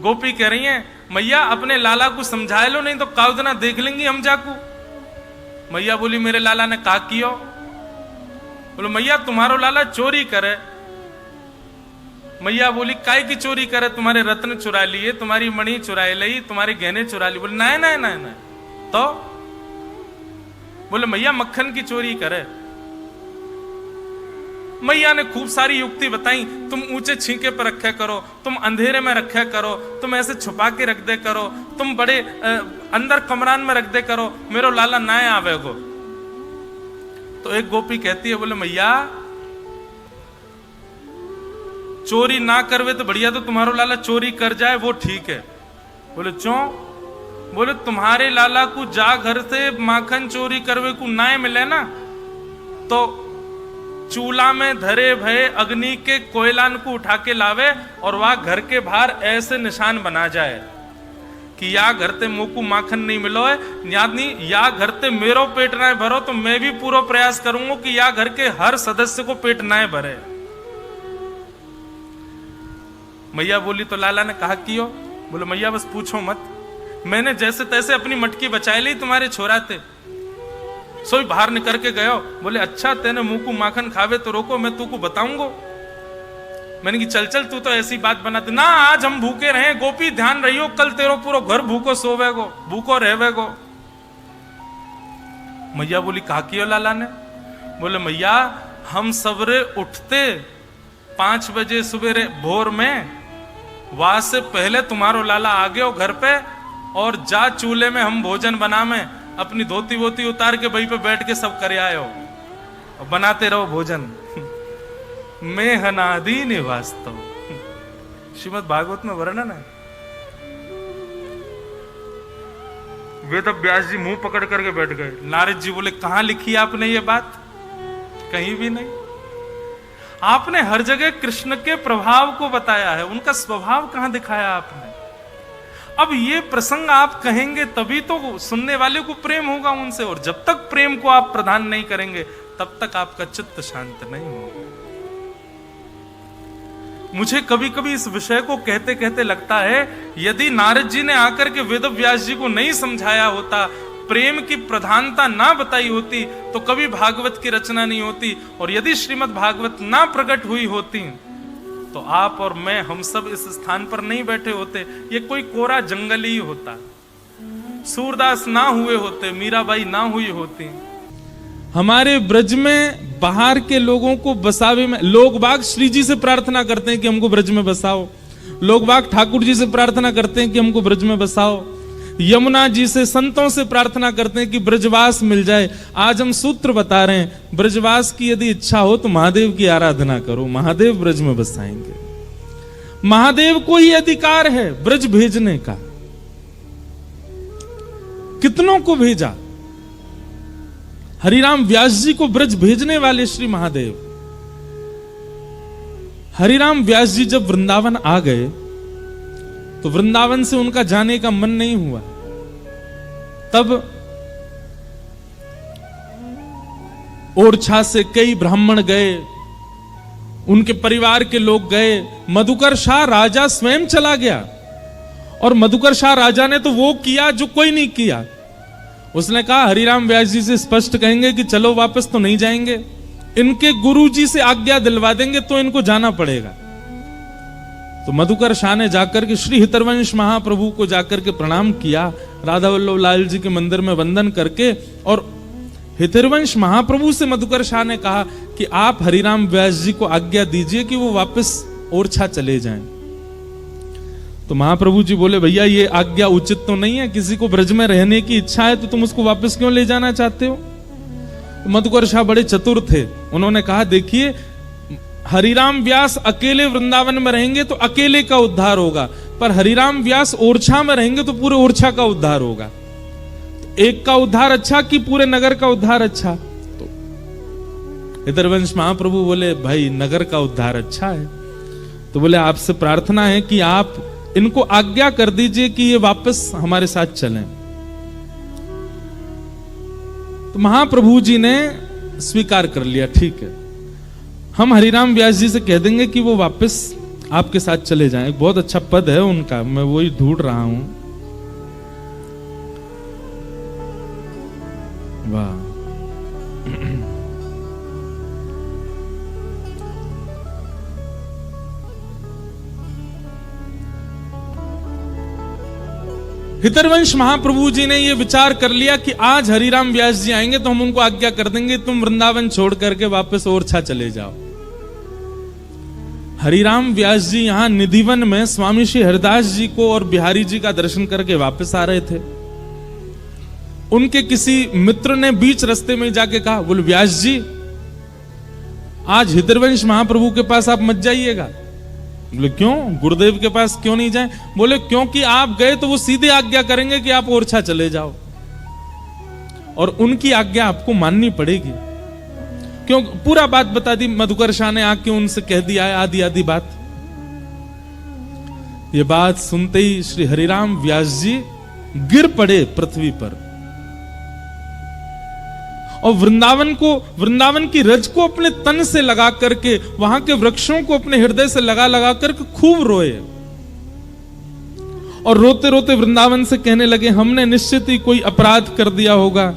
गोपी कह रही है मैया अपने लाला को समझा लो, नहीं तो काउदना देख लेंगी हम जाकू। मैया बोली मेरे लाला ने कहा कियो? बोलो मैया तुम्हारो लाला चोरी करे। मैया बोली काय की चोरी करे? तुम्हारे रत्न चुरा लिए, तुम्हारी मणि चुरा ली, तुम्हारे गहने चुरा लिए। बोले नहीं नहीं नहीं नहीं। तो बोले मैया मक्खन की चोरी करे। मैया ने खूब सारी युक्ति बताई, तुम ऊंचे छींके पर रखे करो, तुम अंधेरे में रखे करो, तुम ऐसे छुपा के रख दे करो, तुम बड़े अंदर कमरान में रख दे करो, मेरो लाला ना आवे गो। तो एक गोपी कहती है बोले मैया चोरी ना करवे तो बढ़िया, तो तुम्हारो लाला चोरी कर जाए वो ठीक है। बोले क्यों? बोले तुम्हारे लाला को जा घर से माखन चोरी करवे को ना मिले ना, तो चूल्हा में धरे भये अग्नि के कोयलान को उठा के लावे और वह घर के बाहर ऐसे निशान बना जाए कि या घर ते मुंह को माखन नहीं मिलो है, यानी या घर ते मेरो पेट ना भरो, तो मैं भी पूरा प्रयास करूंगा कि या घर के हर सदस्य को पेट ना भरे। मैया बोली तो लाला ने कहा कियो? बोले मैया बस पूछो मत, मैंने जैसे तैसे अपनी मटकी बचाई ली, तुम्हारे छोरा थे सोई बाहर निकल के गयो। बोले अच्छा तेने मुंह को माखन खावे तो रोको, मैं तू को बताऊंगो। मैंने कि चल चल तू तो ऐसी बात बनाते ना, आज हम भूखे रहे गोपी ध्यान रहियो, कल तेरो पूरा घर भूखो सोवेगो, भूखो रहेगो। मैया बोली कहा कियो लाला ने? बोले मैया हम सवेरे उठते 5 बजे सुबह भोर में, वहां से पहले तुम्हारो लाला आ गयो घर पे, और जा चूल्हे में हम भोजन बनावे, अपनी धोती वोती उतार के वहीं पे बैठ के सब कर आयो और बनाते रहो भोजन। मैं हनादि निवास्तव, श्रीमद् भागवत में वर्णन है। वेद व्यास जी मुंह पकड़ करके बैठ गए। नारद जी बोले कहां लिखी आपने ये बात? कहीं भी नहीं। आपने हर जगह कृष्ण के प्रभाव को बताया है, उनका स्वभाव कहां दिखाया आपने? अब ये प्रसंग आप कहेंगे तभी तो सुनने वाले को प्रेम होगा उनसे, और जब तक प्रेम को आप प्रदान नहीं करेंगे तब तक आपका चित्त शांत नहीं होगा। मुझे कभी कभी इस विषय को कहते कहते लगता है यदि नारद जी ने आकर के वेद व्यास जी को नहीं समझाया होता, प्रेम की प्रधानता ना बताई होती, तो कभी भागवत की रचना नहीं होती, और यदि श्रीमद् भागवत ना प्रकट हुई होती तो आप और मैं हम सब इस स्थान पर नहीं बैठे होते। ये कोई कोरा जंगल ही होता, सूरदास ना हुए होते, मीराबाई ना हुई होती। हमारे ब्रज में बाहर के लोगों को बसावे में, लोग बाग श्री जी से प्रार्थना करते हैं कि हमको ब्रज में बसाओ, लोग बाग ठाकुर जी से प्रार्थना करते हैं कि हमको ब्रज में बसाओ, यमुना जी से संतों से प्रार्थना करते हैं कि ब्रजवास मिल जाए। आज हम सूत्र बता रहे हैं, ब्रजवास की यदि इच्छा हो तो महादेव की आराधना करो, महादेव ब्रज में बसाएंगे। महादेव को ही अधिकार है ब्रज भेजने का। कितनों को भेजा? हरिराम व्यास जी को ब्रज भेजने वाले श्री महादेव। हरिराम व्यास जी जब वृंदावन आ गए तो वृंदावन से उनका जाने का मन नहीं हुआ। तब ओरछा से कई ब्राह्मण गए, उनके परिवार के लोग गए, मधुकर शाह राजा स्वयं चला गया, और मधुकर शाह राजा ने तो वो किया जो कोई नहीं किया। उसने कहा हरिराम व्यास जी से स्पष्ट कहेंगे कि चलो वापस तो नहीं जाएंगे, इनके गुरु जी से आज्ञा दिलवा देंगे तो इनको जाना पड़ेगा। तो मधुकर शाह ने जाकर के श्री हितरवंश महाप्रभु को जाकर के प्रणाम किया, राधा वल्लभ लाल जी के मंदिर में वंदन करके, और हितरवंश महाप्रभु से मधुकर शाह ने कहा कि आप हरिराम व्यास जी को आज्ञा दीजिए कि वो वापस ओरछा चले जाएं। तो महाप्रभु जी बोले भैया ये आज्ञा उचित तो नहीं है, किसी को ब्रज में रहने की इच्छा है तो तुम उसको वापस क्यों ले जाना चाहते हो? तो मधुकर शाह बड़े चतुर थे, उन्होंने कहा देखिए हरिराम व्यास अकेले वृंदावन में रहेंगे तो अकेले का उद्धार होगा, पर हरिराम व्यास ओरछा में रहेंगे तो पूरे ओरछा का उद्धार होगा। तो एक का उद्धार अच्छा कि पूरे नगर का उद्धार अच्छा? तो हितरवंश महाप्रभु बोले भाई नगर का उद्धार अच्छा है। तो बोले आपसे प्रार्थना है कि आप इनको आज्ञा कर दीजिए कि ये वापस हमारे साथ चलें। तो महाप्रभु जी ने स्वीकार कर लिया, ठीक है हम हरिराम व्यास जी से कह देंगे कि वो वापस आपके साथ चले जाएं। एक बहुत अच्छा पद है उनका, मैं वही ढूंढ रहा हूं। वाह, हितरवंश महाप्रभु जी ने यह विचार कर लिया कि आज हरिराम व्यास जी आएंगे तो हम उनको आज्ञा कर देंगे, तुम वृंदावन छोड़ करके वापस ओरछा चले जाओ। हरिराम व्यास जी यहां निधिवन में स्वामी श्री हरिदास जी को और बिहारी जी का दर्शन करके वापस आ रहे थे। उनके किसी मित्र ने बीच रास्ते में जाके कहा, बोले व्यास जी आज हितरवंश महाप्रभु के पास आप मत जाइएगा। बोले क्यों, गुरुदेव के पास क्यों नहीं जाएं? बोले क्योंकि आप गए तो वो सीधे आज्ञा करेंगे कि आप ओरछा चले जाओ, और उनकी आज्ञा आपको माननी पड़ेगी। क्यों, पूरा बात बता दी मधुकर शाह ने, आके उनसे कह दिया है आदि आदि बात। ये बात सुनते ही श्री हरिराम व्यास जी गिर पड़े पृथ्वी पर, और वृंदावन की रज को अपने तन से लगा करके, वहां के वृक्षों को अपने हृदय से लगा लगा करके खूब रोए, और रोते रोते वृंदावन से कहने लगे, हमने निश्चित ही कोई अपराध कर दिया होगा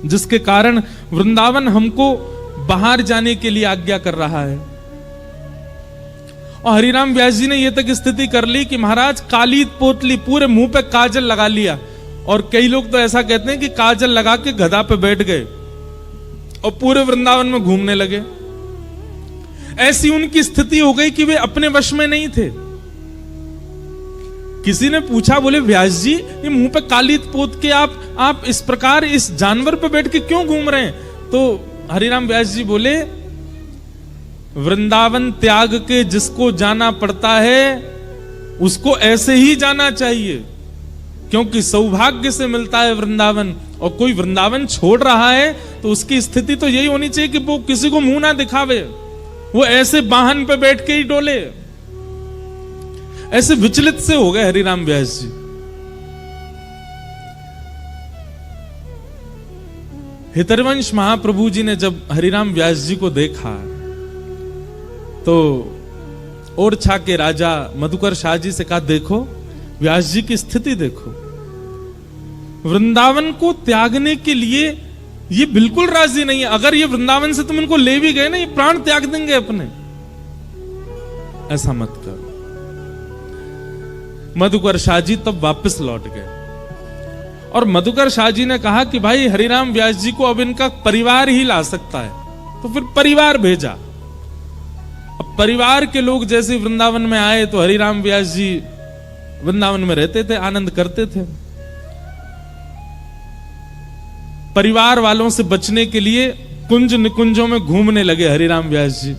जिसके कारण वृंदावन हमको बाहर जाने के लिए आज्ञा कर रहा है। और हरिराम व्यास जी ने यह तक स्थिति कर ली कि महाराज काली पोतली, पूरे मुंह पे काजल लगा लिया, और कई लोग तो ऐसा कहते हैं कि काजल लगा के गधा पे बैठ गए और पूरे वृंदावन में घूमने लगे। ऐसी उनकी स्थिति हो गई कि वे अपने वश में नहीं थे। किसी ने पूछा, बोले व्यास जी ये मुंह पे काली पोत के आप इस प्रकार इस जानवर पे बैठ के क्यों घूम रहे हैं? तो हरिराम व्यास जी बोले, वृंदावन त्याग के जिसको जाना पड़ता है उसको ऐसे ही जाना चाहिए, क्योंकि सौभाग्य से मिलता है वृंदावन, और कोई वृंदावन छोड़ रहा है तो उसकी स्थिति तो यही होनी चाहिए कि वो किसी को मुंह ना दिखावे, वो ऐसे वाहन पे बैठ के ही डोले। ऐसे विचलित से हो गए हरिराम व्यास जी। हितरवंश महाप्रभु जी ने जब हरिराम व्यास जी को देखा तो ओरछा के राजा मधुकर शाह जी से कहा, देखो व्यास जी की स्थिति देखो, वृंदावन को त्यागने के लिए ये बिल्कुल राजी नहीं है। अगर ये वृंदावन से तुम इनको ले भी गए ना, ये प्राण त्याग देंगे अपने, ऐसा मत कर। मधुकर शाह जी तब वापस लौट गए, और मधुकर शाह जी ने कहा कि भाई हरिराम व्यास जी को अब इनका परिवार ही ला सकता है, तो फिर परिवार भेजा। अब परिवार के लोग जैसे वृंदावन में आए तो हरिराम व्यास जी वृंदावन में रहते थे, आनंद करते थे। परिवार वालों से बचने के लिए कुंज निकुंजों में घूमने लगे हरिराम व्यास जी,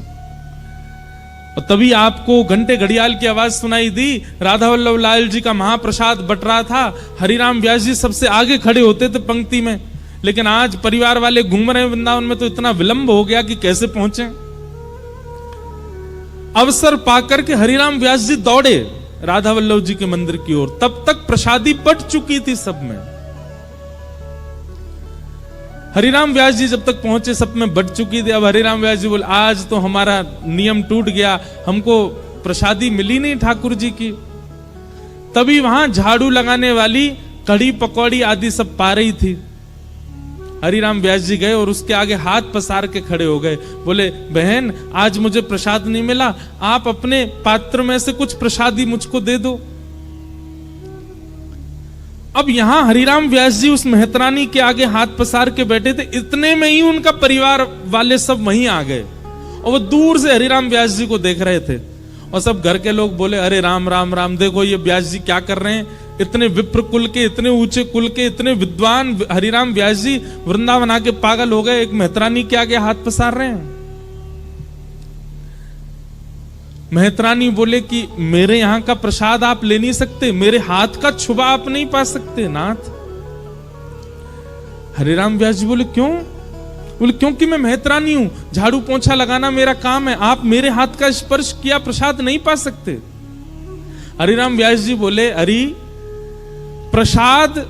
और तभी आपको घंटे घड़ियाल की आवाज सुनाई दी। राधा वल्लभ लाल जी का महाप्रसाद बट रहा था, हरिराम व्यास जी सबसे आगे खड़े होते थे पंक्ति में, लेकिन आज परिवार वाले घूम रहे हैं वृंदावन में, तो इतना विलंब हो गया कि कैसे पहुंचे। अवसर पाकर के हरिराम व्यास जी दौड़े राधा वल्लभ जी के मंदिर की ओर। तब तक प्रसादी बट चुकी थी सब में। हरिराम व्यास जी जब तक पहुंचे सब में बट चुकी थी। अब हरिराम व्यास जी बोले, आज तो हमारा नियम टूट गया, हमको प्रसादी मिली नहीं ठाकुर जी की। तभी वहां झाड़ू लगाने वाली कढ़ी पकौड़ी आदि सब पा रही थी। हरिराम व्यास जी गए और उसके आगे हाथ पसार के खड़े हो गए, बोले बहन आज मुझे प्रसाद नहीं मिला, आप अपने पात्र में से कुछ प्रसादी मुझको दे दो। अब यहां हरिराम व्यास जी उस मेहतरानी के आगे हाथ पसार के बैठे थे, इतने में ही उनका परिवार वाले सब वहीं आ गए, और वो दूर से हरिराम व्यास जी को देख रहे थे। और सब घर के लोग बोले, अरे राम राम राम, देखो ये व्यास जी क्या कर रहे हैं, इतने विप्र कुल के, इतने ऊंचे कुल के, इतने विद्वान हरिराम व्यास जी वृंदावन आके पागल हो गए, एक मेहतरानी के आगे हाथ पसार रहे हैं। मेहतरानी बोले कि मेरे यहां का प्रसाद आप ले नहीं सकते, मेरे हाथ का छुबा आप नहीं पा सकते नाथ। हरिराम व्यास जी बोले क्यों? बोले क्योंकि मैं मेहतरानी हूं, झाड़ू पोंछा लगाना मेरा काम है, आप मेरे हाथ का स्पर्श किया प्रसाद नहीं पा सकते। हरिराम व्यास जी बोले, अरे प्रसाद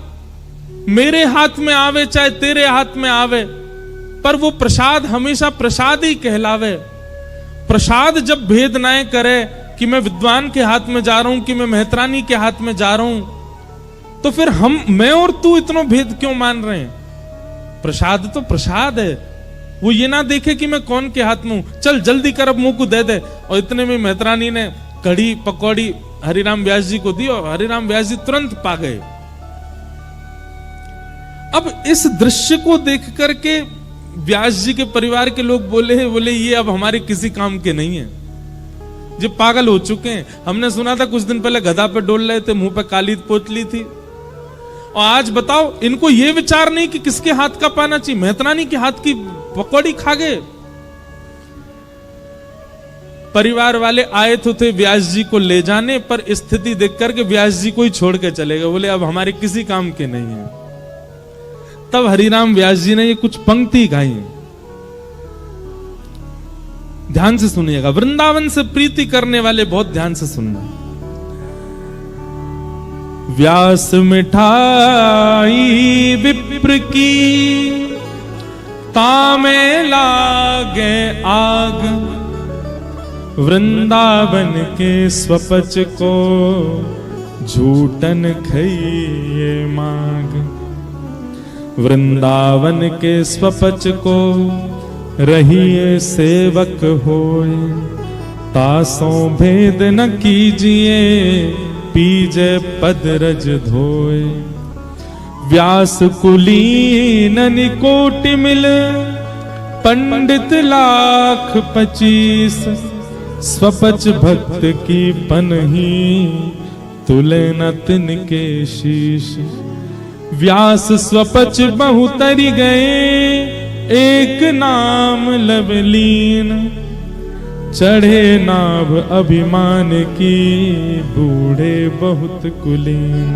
मेरे हाथ में आवे चाहे तेरे हाथ में आवे, पर वो प्रसाद हमेशा प्रसाद ही कहलावे। प्रसाद जब भेद ना करे कि मैं विद्वान के हाथ में जा रहा हूं कि मैं मेहतरानी के हाथ में जा रहा हूं, तो फिर मैं और तू इतना भेद क्यों मान रहे हैं? प्रसाद तो प्रसाद है, वो ये ना देखे कि मैं कौन के हाथ में हूं, चल जल्दी कर अब मुंह को दे दे। और इतने में मेहतरानी ने कढ़ी पकौड़ी हरिराम व्यास जी को दी और हरिराम व्यास जी तुरंत पा गए। अब इस दृश्य को देख करके व्यास जी के परिवार के लोग बोले ये अब हमारे किसी काम के नहीं है, जो पागल हो चुके हैं। हमने सुना था कुछ दिन पहले गधा पे डोल रहे थे, मुंह पे काली पोत ली थी, और आज बताओ इनको ये विचार नहीं कि किसके हाथ का पाना चाहिए, मेहतरानी के हाथ की पकौड़ी खा गए। परिवार वाले आए तो थे व्यास जी को ले जाने, पर स्थिति देख करके व्यास जी को ही छोड़ के चले गए, बोले अब हमारे किसी काम के नहीं है। तब हरिराम व्यास जी ने ये कुछ पंक्ति गाई, ध्यान से सुनिएगा, वृंदावन से प्रीति करने वाले बहुत ध्यान से सुनना। व्यास मिठाई विप्र की तामे लागे आग, वृंदावन के स्वपच को झूठन खइए माग। वृंदावन के स्वपच को रहिए सेवक होए, तासों भेद न कीजिए पीजे पद रज धोए। व्यास कुलीन निकोटि मिल पंडित लाख 25, स्वपच भक्त की पनही तुले न तिनके शीश। व्यास स्वपच बहुतरी गए एक नाम लवलीन, चढ़े नाभ अभिमान की बूढ़े बहुत कुलीन।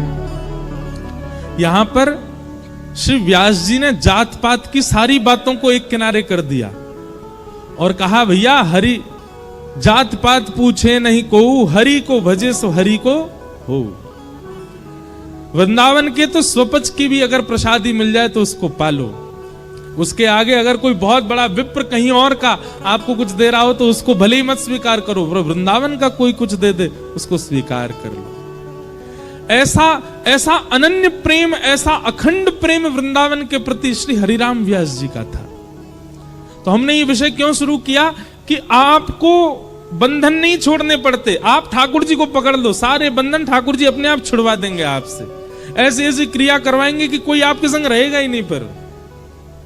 यहां पर श्री व्यास जी ने जात पात की सारी बातों को एक किनारे कर दिया और कहा भैया हरि जात पात पूछे नहीं को, हरि को भजे सो हरि को हो। वृंदावन के तो स्वपच की भी अगर प्रसादी मिल जाए तो उसको पालो, उसके आगे अगर कोई बहुत बड़ा विप्र कहीं और का आपको कुछ दे रहा हो तो उसको भले ही मत स्वीकार करो, वृंदावन का कोई कुछ दे दे उसको स्वीकार कर लो। ऐसा अनन्य प्रेम, ऐसा अखंड प्रेम वृंदावन के प्रति श्री हरिराम व्यास जी का था। तो हमने ये विषय क्यों शुरू किया कि आपको बंधन नहीं छोड़ने पड़ते, आप ठाकुर जी को पकड़ लो, सारे बंधन ठाकुर जी अपने आप छुड़वा देंगे आपसे। ऐसी ऐसी क्रिया करवाएंगे कि कोई आपके संग रहेगा ही नहीं। पर